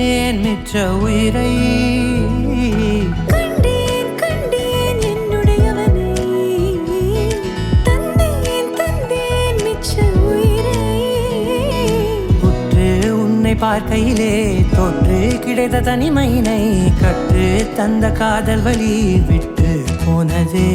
தந்தேன் மிச்ச உயிரை. கண்டேன் கண்டேன் என்னுடையவனை, தந்தேன் தந்தேன் மிச்ச உயிரை. உற்று உன்னை பார்க்கையிலே தோற்று கிடைத்த தனிமையினை கற்று தந்த காதல் வழி விட்டு போனதே.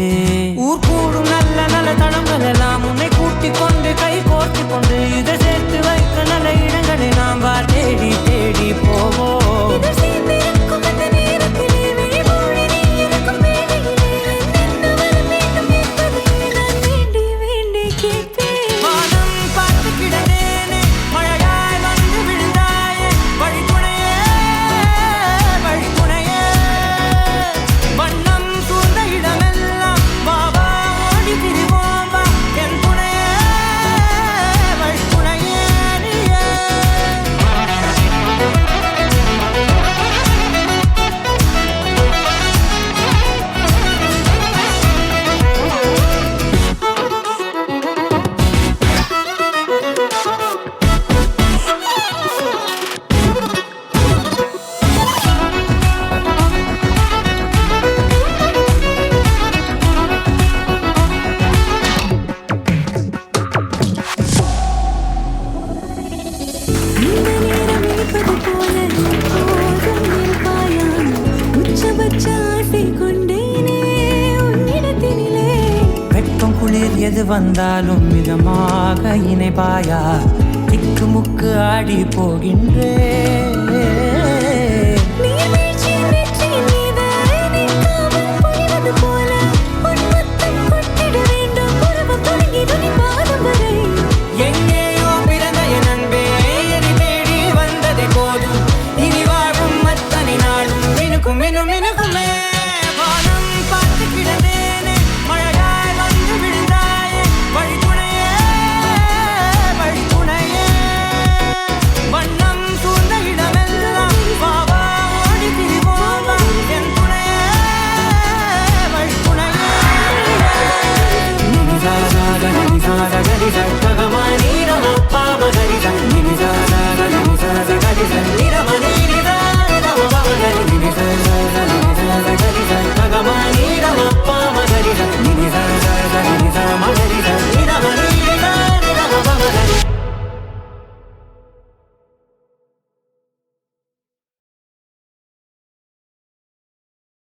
ஊர் கூடும் நல்ல நல்ல தடங்கள் எல்லாம் உன்னை கூட்டிக் கொண்டு கை கோர்த்து கொண்டு இதை சேர்த்து வைக்க நல்ல இடங்களை நாம் தேடி தேடி போவோம். இது சேர்ந்திருக்கும் அந்த நேரத்திலே விழிமூடி நீ இருக்கும் வேளையிலே என்னென்ன வர வேண்டும் என்பதை நான் வேண்டி வேண்டி கேட்பேன். வானம் பார்த்து கிடந்தேனே, மழையாய் வந்து விழுந்தாயே, வழித்துணையே வழித்துணையே. வண்ணம் சூழ்ந்த இடமெல்லாம் வா வா ஓடி திரிவோம் வா, என் துணையே வழித்துணையே நீயே. இந்த நேரம் இருப்பது போல எப்போதும் இருப்பாயான். உச்சபட்ச ஆசை கொண்டேனே உன்னிடத்தினிலே. வெட்கம் குளிர் எது வந்தாலும் மிதமாக இணைப்பாயா, திக்கு முக்கு ஆடி போகின்றே.